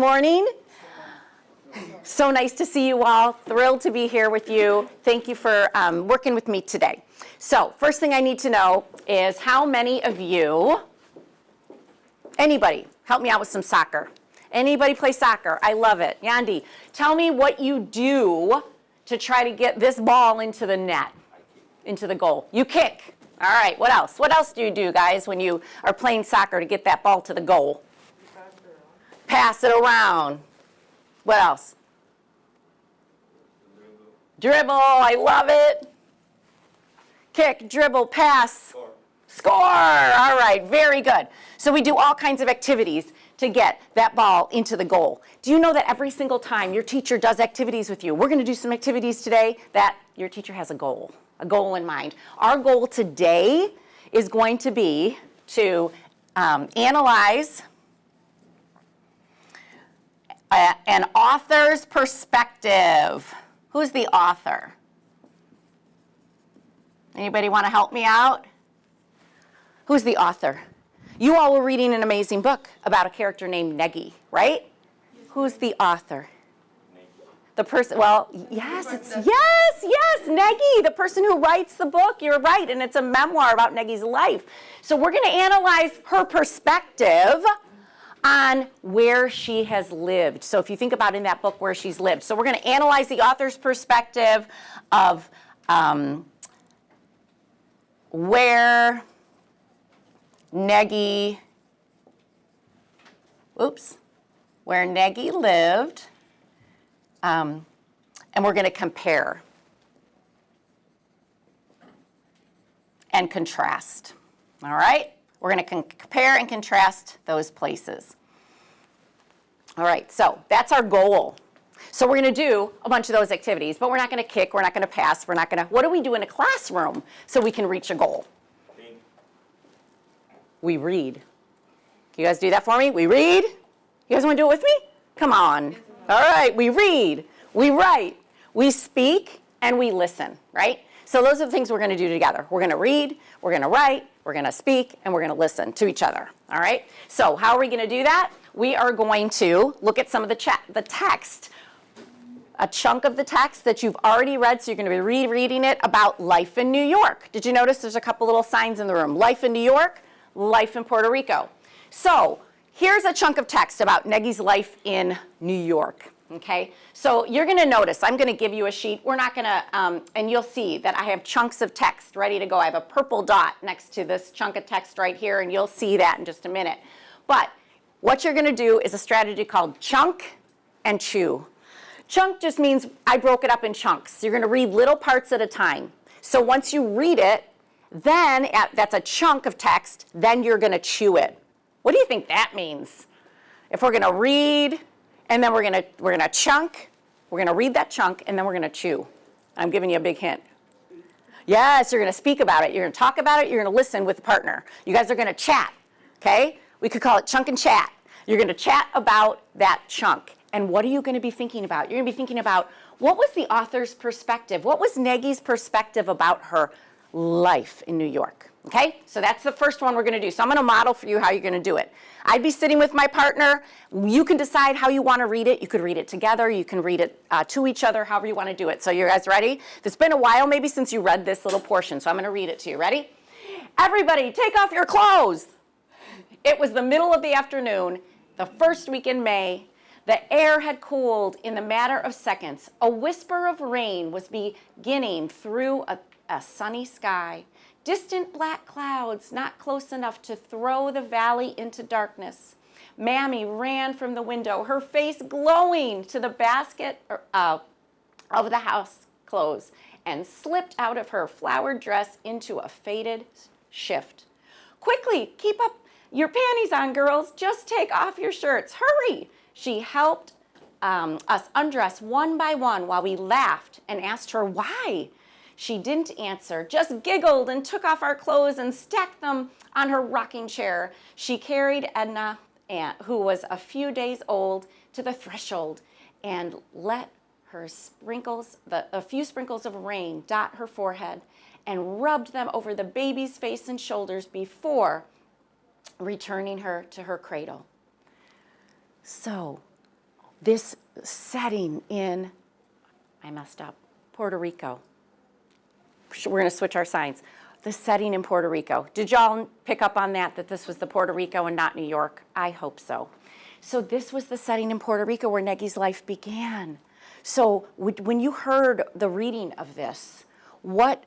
morning. So nice to see you all. Thrilled to be here with you. Thank you for working with me today. So first thing I need to know is how many of you, anybody, help me out with some soccer. Anybody play soccer? I love it. Yandi, tell me what you do to try to get this ball into the net, into the goal. You kick. All right, what else? What else do you do, guys, when you are playing soccer to get that ball to the goal? Pass it around. What else? Dribble, I love it. Kick, dribble, pass. Score. All right, very good. So we do all kinds of activities to get that ball into the goal. Do you know that every single time your teacher does activities with you, we're going to do some activities today that your teacher has a goal in mind. Our goal today is going to be to analyze an author's perspective. Who's the author? Anybody want to help me out? Who's the author? You all were reading an amazing book about a character named Negi, right? Who's the author? The person, well, yes, Negi, the person who writes the book. You're right, and it's a memoir about Negi's life. So we're going to analyze her perspective on where she has lived. So if you think about in that book where she's lived. So we're going to analyze the author's perspective of where Negi lived, and we're going to compare and contrast. All right? We're going to compare and contrast those places. All right, so that's our goal. So we're going to do a bunch of those activities, but we're not going to kick, we're not going to pass, we're not going to, what do we do in a classroom so we can reach a goal? We read. Can you guys do that for me? We read? You guys want to do it with me? Come on. All right, we read, we write, we speak, and we listen, right? So those are the things we're going to do together. We're going to read, we're going to write, we're going to speak, and we're going to listen to each other, all right? So how are we going to do that? We are going to look at some of the text, a chunk of the text that you've already read, so you're going to be rereading it about life in New York. Did you notice there's a couple little signs in the room? Life in New York, life in Puerto Rico. So here's a chunk of text about Negi's life in New York. Okay, so you're going to notice, I'm going to give you a sheet. We're not going to, and you'll see that I have chunks of text ready to go. I have a purple dot next to this chunk of text right here, and you'll see that in just a minute. But what you're going to do is a strategy called chunk and chew. Chunk just means I broke it up in chunks. You're going to read little parts at a time. So once you read it, then that's a chunk of text, then you're going to chew it. What do you think that means? If we're going to read, and then we're gonna chunk, we're gonna read that chunk, and then we're gonna chew. I'm giving you a big hint. Yes, you're gonna speak about it, you're gonna talk about it, you're gonna listen with a partner. You guys are gonna chat, okay? We could call it chunk and chat. You're gonna chat about that chunk. And what are you gonna be thinking about? You're gonna be thinking about, what was the author's perspective? What was Negi's perspective about her life in New York? Okay, so that's the first one we're going to do. So I'm going to model for you how you're going to do it. I'd be sitting with my partner. You can decide how you want to read it. You could read it together. You can read it to each other, however you want to do it. So you guys ready? It's been a while maybe since you read this little portion, so I'm going to read it to you. Ready? Everybody, take off your clothes. It was the middle of the afternoon, the first week in May. The air had cooled in the matter of seconds. A whisper of rain was beginning through a sunny sky. Distant black clouds, not close enough to throw the valley into darkness. Mammy ran from the window, her face glowing, to the basket of the house clothes, and slipped out of her flowered dress into a faded shift. Quickly, keep up your panties on, girls. Just take off your shirts. Hurry! She helped us undress one by one while we laughed and asked her why. She didn't answer, just giggled and took off our clothes and stacked them on her rocking chair. She carried Edna, who was a few days old, to the threshold and let her a few sprinkles of rain dot her forehead and rubbed them over the baby's face and shoulders before returning her to her cradle. So, this setting in, I messed up, Puerto Rico. We're going to switch our signs. The setting in Puerto Rico. Did y'all pick up on that this was the Puerto Rico and not New York? I hope so. So this was the setting in Puerto Rico where Negi's life began. So when you heard the reading of this, what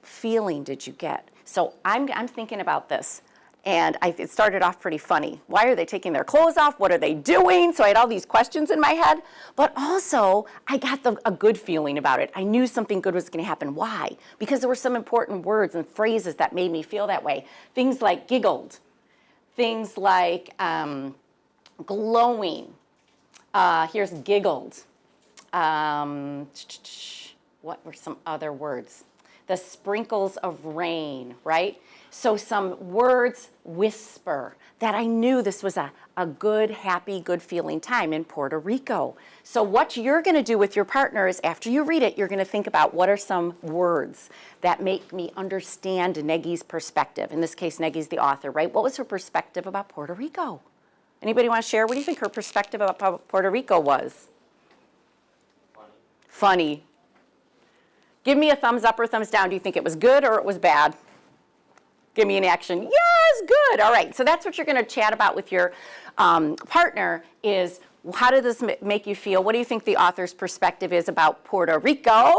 feeling did you get? So I'm thinking about this, and it started off pretty funny. Why are they taking their clothes off? What are they doing? So I had all these questions in my head, but also I got a good feeling about it. I knew something good was going to happen. Why? Because there were some important words and phrases that made me feel that way. Things like giggled, things like glowing. Here's giggled. What were some other words? The sprinkles of rain, right? So some words, whisper, that I knew this was a good, happy, good feeling time in Puerto Rico. So what you're going to do with your partner is after you read it, you're going to think about what are some words that make me understand Negi's perspective. In this case, Negi's the author, right? What was her perspective about Puerto Rico? Anybody want to share? What do you think her perspective about Puerto Rico was? Funny. Give me a thumbs up or thumbs down. Do you think it was good or it was bad? Give me an action. Yes, good. All right. So that's what you're going to chat about with your partner is how did this make you feel? What do you think the author's perspective is about Puerto Rico?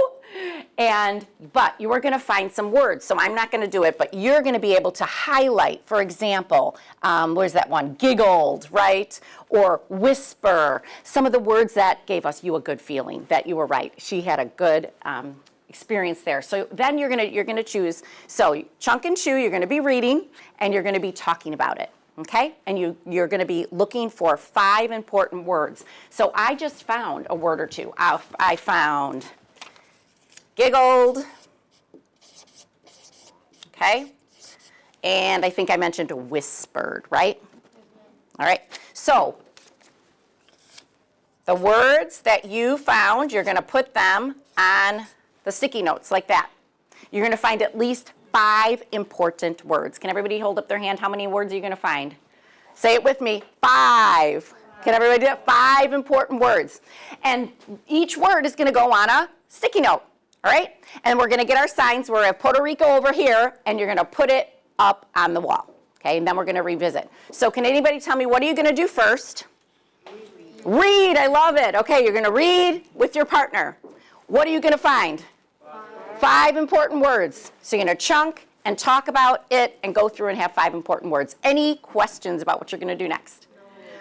But you are going to find some words. So I'm not going to do it, but you're going to be able to highlight, for example, where's that one? Giggled, right? Or whisper. Some of the words that gave you a good feeling that you were right. She had a good experience there. So then you're gonna choose. So chunk and chew, you're gonna be reading and you're gonna be talking about it. Okay? And you're gonna be looking for 5 important words. So I just found a word or two. I found giggled. Okay? And I think I mentioned whispered, right? All right. So the words that you found, you're gonna put them on the sticky notes like that. You're going to find at least 5 important words. Can everybody hold up their hand? How many words are you going to find? Say it with me. 5. Can everybody do it? 5 important words. And each word is going to go on a sticky note. All right? And we're going to get our signs. We're at Puerto Rico over here, and you're going to put it up on the wall. Okay? And then we're going to revisit. So can anybody tell me, what are you going to do first? Read. I love it. Okay, you're going to read with your partner. What are you going to find? 5 important words. So you're going to chunk and talk about it and go through and have 5 important words. Any questions about what you're going to do next?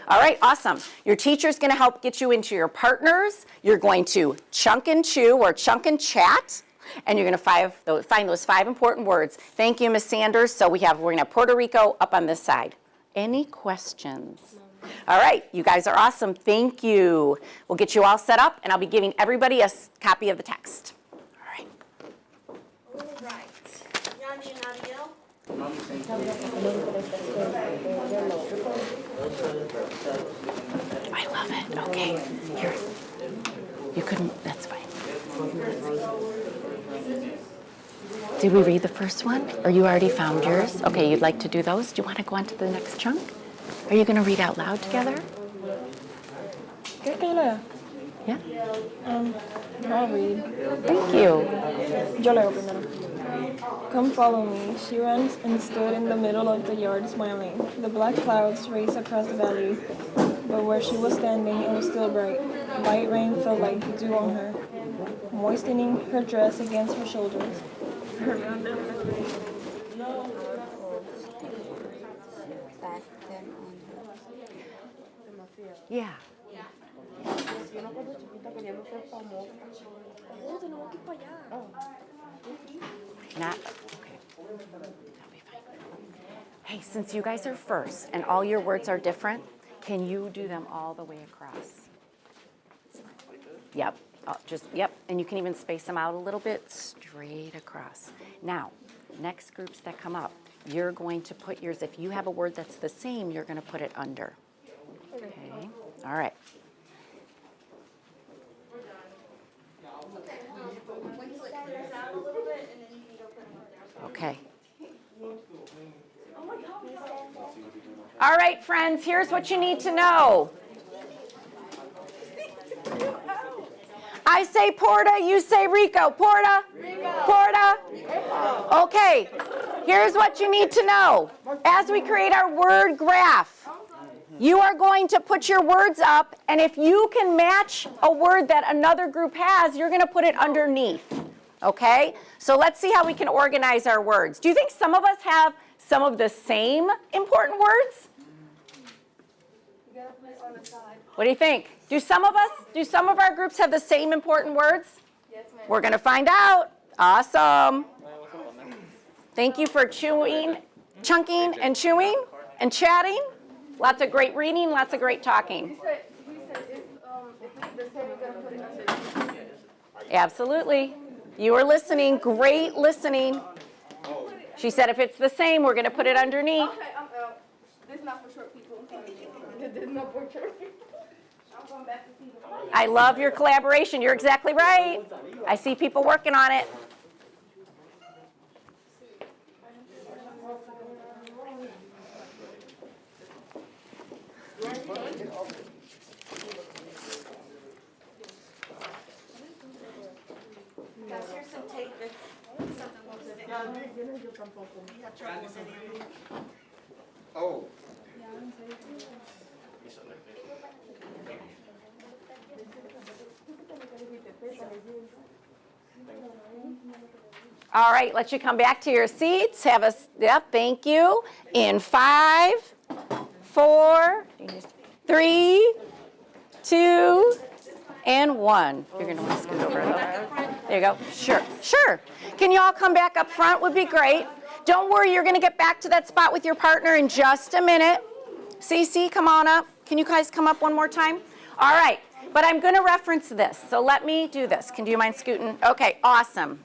All right, awesome. Your teacher's going to help get you into your partners. You're going to chunk and chew or chunk and chat, and you're going to find those 5 important words. Thank you, Ms. Sanders. So we're going to have Puerto Rico up on this side. Any questions? All right, you guys are awesome. Thank you. We'll get you all set up, and I'll be giving everybody a copy of the text. All right. I love it. Okay, here. You couldn't, that's fine. Did we read the first one? Or you already found yours? Okay, you'd like to do those? Do you want to go on to the next chunk? Are you going to read out loud together? Yeah. I'll read. Thank you. Yo leo primero. Come follow me. She ran and stood in the middle of the yard smiling. The black clouds raced across the valley, but where she was standing, it was still bright. Light rain fell like dew on her, moistening her dress against her shoulders. Yeah. Not, okay. That'll be fine. Hey, since you guys are first and all your words are different, can you do them all the way across? Yep. Yep. And you can even space them out a little bit straight across. Now, next groups that come up, you're going to put yours, if you have a word that's the same, you're going to put it under. Okay. All right. Okay. All right, friends, here's what you need to know. say Porta, you say Rico. Porta? Rico. Porta? Rico. Okay, here's what you need to know. As we create our word graph, you are going to put your words up, and if you can match a word that another group has, you're going to put it underneath. Okay? So let's see how we can organize our words. Do you think some of us have some of the same important words? You gotta put it on the side. What do you think? Do some of our groups have the same important words? Yes, ma'am. We're going to find out. Awesome. Thank you for chunking and chewing and chatting. Lots of great reading, lots of great talking. He said if it's the same, we're gonna put it under. Absolutely. You were listening. Great listening. She said if it's the same, we're going to put it underneath. Okay, I'm out. This is not for short people. This is not for short people. I'm going back to people. I love your collaboration. You're exactly right. I see people working on it. Here's some tape if something won't stick. Oh. All right, let you come back to your seats. Have a, yep, thank you. In 5, 4, 3, 2, and 1. You're going to want to scoot over. There you go. Sure, sure. Can you all come back up front? Would be great. Don't worry, you're going to get back to that spot with your partner in just a minute. Cece, come on up. Can you guys come up one more time? All right, but I'm going to reference this, so let me do this. Do you mind scooting? Okay, awesome.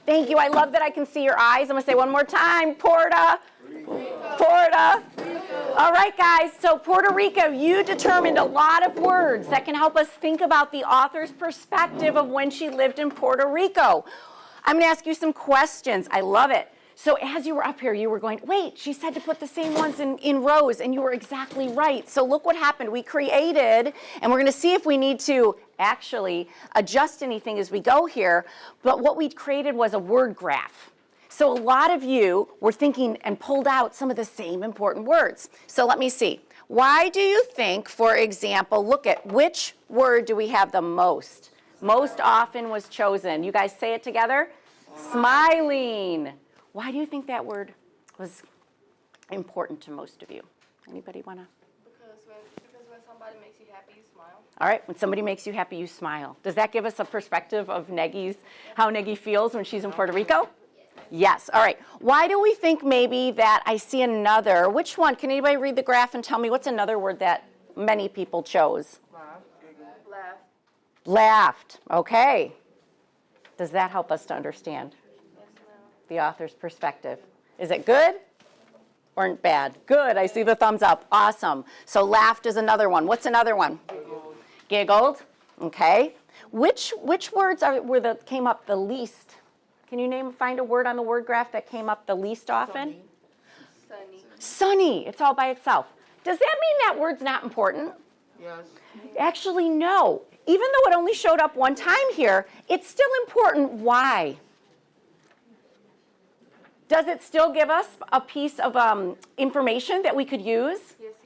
Thank you. I love that I can see your eyes. I'm going to say one more time. Porta. Porta. All right, guys. So Puerto Rico, you determined a lot of words that can help us think about the author's perspective of when she lived in Puerto Rico. I'm going to ask you some questions. I love it. So as you were up here, you were going, wait, she said to put the same ones in rows, and you were exactly right. So look what happened. We created, and we're going to see if we need to actually adjust anything as we go here, but what we created was a word graph. So a lot of you were thinking and pulled out some of the same important words. So let me see. Why do you think, for example, look at which word do we have the most? Most often was chosen. You guys say it together? Smiling. Why do you think that word was important to most of you? Anybody want to? Because when somebody makes you happy, you smile. All right, when somebody makes you happy, you smile. Does that give us a perspective of how Negi feels when she's in Puerto Rico? Yes, all right. Why do we think maybe that I see another, which one? Can anybody read the graph and tell me what's another word that many people chose? Laugh. Laughed, okay. Does that help us to understand Yes, ma'am. the author's perspective? Is it good or bad? Good, I see the thumbs up, awesome. So laughed is another one. What's another one? Giggled, okay. Which words came up the least? Can you find a word on the word graph that came up the least often? Sunny. Sunny, it's all by itself. Does that mean that word's not important? Yes. Actually, no. Even though it only showed up one time here, it's still important. Why? Does it still give us a piece of information that we could use?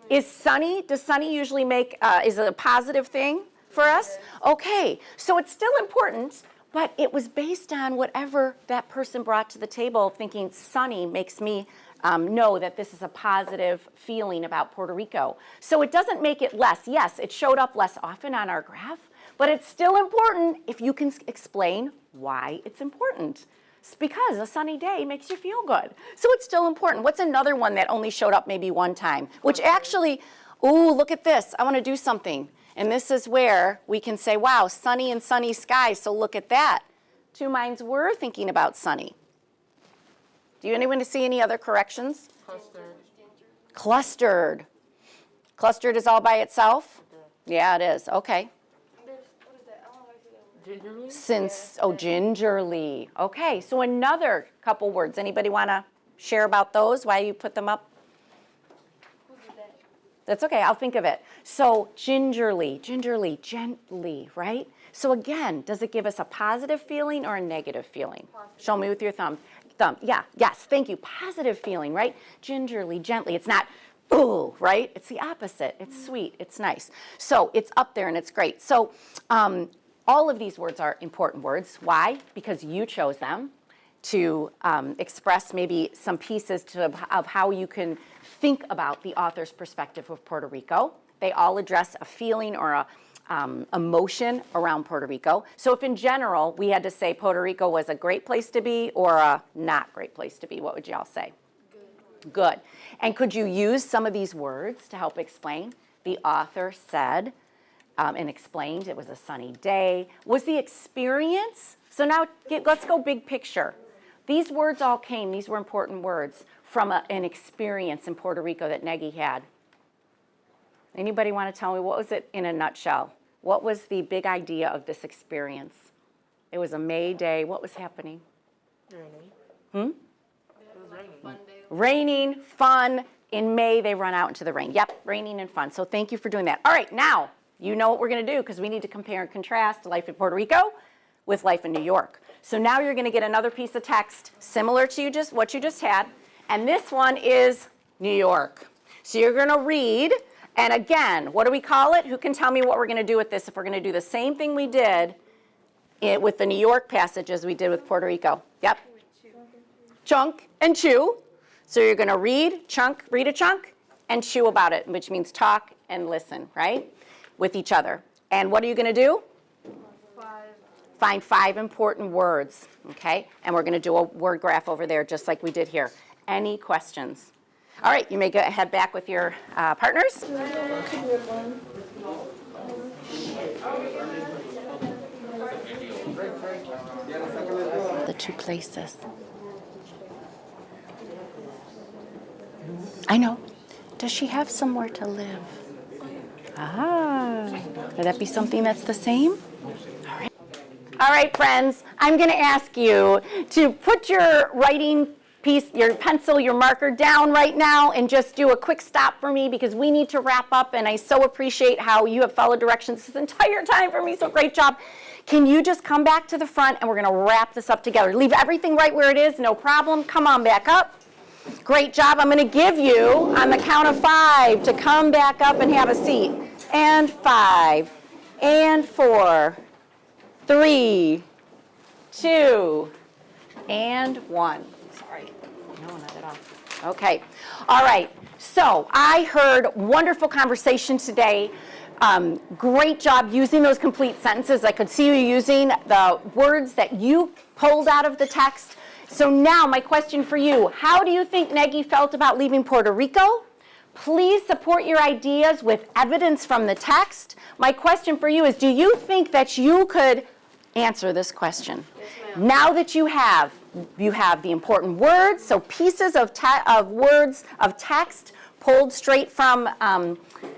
Yes, ma'am. Does sunny usually is it a positive thing for us? Okay, so it's still important, but it was based on whatever that person brought to the table, thinking sunny makes me know that this is a positive feeling about Puerto Rico. So it doesn't make it less. Yes, it showed up less often on our graph, but it's still important if you can explain why it's important. It's because a sunny day makes you feel good. So it's still important. What's another one that only showed up maybe one time? Which actually, ooh, look at this. I want to do something. And this is where we can say, wow, sunny and sunny skies, so look at that. Two minds were thinking about sunny. Do you anyone see any other corrections? Clustered. Clustered. Clustered is all by itself? Yeah, it is. Okay. What is that? I don't know how to say that word. Gingerly? Gingerly. Okay, so another couple words. Anybody want to share about those, why you put them up? Who did that? That's okay, I'll think of it. So gingerly, gently, right? So again, does it give us a positive feeling or a negative feeling? Show me with your thumb. Yeah, yes, thank you. Positive feeling, right? Gingerly, gently. It's not, ooh, right? It's the opposite. It's sweet. It's nice. So it's up there and it's great. So all of these words are important words. Why? Because you chose them to express maybe some pieces of how you can think about the author's perspective of Puerto Rico. They all address a feeling or a emotion around Puerto Rico. So if in general we had to say Puerto Rico was a great place to be or a not great place to be, what would y'all say? Good. And could you use some of these words to help explain? The author said and explained it was a sunny day. Was the experience? So now let's go big picture. These words all came, these were important words, from an experience in Puerto Rico that Negi had. Anybody want to tell me, what was it in a nutshell? What was the big idea of this experience? It was a May day. What was happening? Raining. It was raining. Fun day. Raining, fun. In May, they run out into the rain. Yep, raining and fun. So thank you for doing that. All right, now, you know what we're going to do because we need to compare and contrast life in Puerto Rico with life in New York. So now you're going to get another piece of text similar to what you just had. And this one is New York. So you're going to read. And again, what do we call it? Who can tell me what we're going to do with this if we're going to do the same thing we did with the New York passage as we did with Puerto Rico? Yep. Chunk and chew. So you're going to read a chunk, and chew about it, which means talk and listen, right, with each other. And what are you going to do? Find 5 important words, okay? And we're going to do a word graph over there just like we did here. Any questions? All right, you may go head back with your partners. The 2 places. I know. Does she have somewhere to live? Ah, could that be something that's the same? All right. All right, friends, I'm going to ask you to put your writing piece, your pencil, your marker down right now and just do a quick stop for me because we need to wrap up, and I so appreciate how you have followed directions this entire time for me, so great job. Can you just come back to the front and we're going to wrap this up together. Leave everything right where it is, no problem. Come on back up. Great job. I'm going to give you, on the count of 5, to come back up and have a seat. And 5, and 4, 3, 2, and 1. Sorry. No, not at all. Okay. All right. So I heard wonderful conversation today. Great job using those complete sentences. I could see you using the words that you pulled out of the text. So now my question for you, how do you think Negi felt about leaving Puerto Rico? Please support your ideas with evidence from the text. My question for you is, do you think that you could answer this question? Yes, now that you have the important words, so pieces of words of text pulled straight from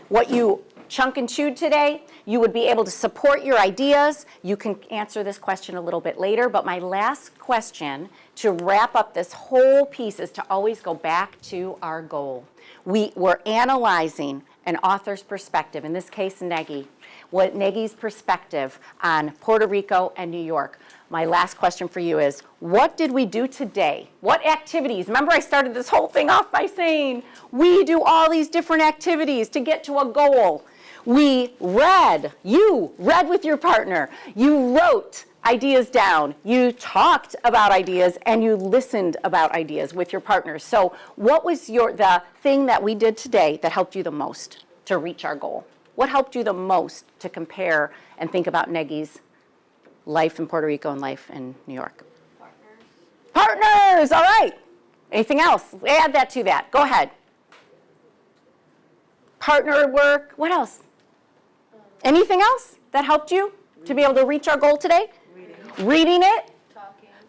what you chunk and chewed today, you would be able to support your ideas. You can answer this question a little bit later, but my last question to wrap up this whole piece is to always go back to our goal. We're analyzing an author's perspective, in this case Negi, Negi's perspective on Puerto Rico and New York. My last question for you is, what did we do today? What activities? Remember, I started this whole thing off by saying we do all these different activities to get to a goal. We read, you read with your partner, you wrote ideas down, you talked about ideas, and you listened about ideas with your partners. So what was the thing that we did today that helped you the most to reach our goal? What helped you the most to compare and think about Negi's life in Puerto Rico and life in New York? Partners, all right. Anything else? Add that to that. Go ahead. Partner work, what else? Anything else that helped you to be able to reach our goal today? Reading it?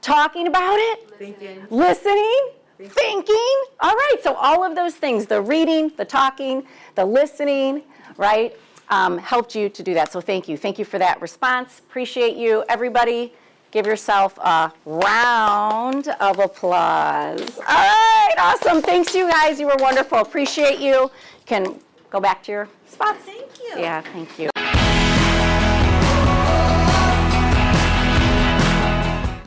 Talking about it? Listening? Thinking? All right, so all of those things, the reading, the talking, the listening, right, helped you to do that. So thank you. Thank you for that response. Appreciate you. Everybody, give yourself a round of applause. All right, awesome. Thanks, you guys. You were wonderful. Appreciate you. You can go back to your spots. Thank you. Yeah, thank you.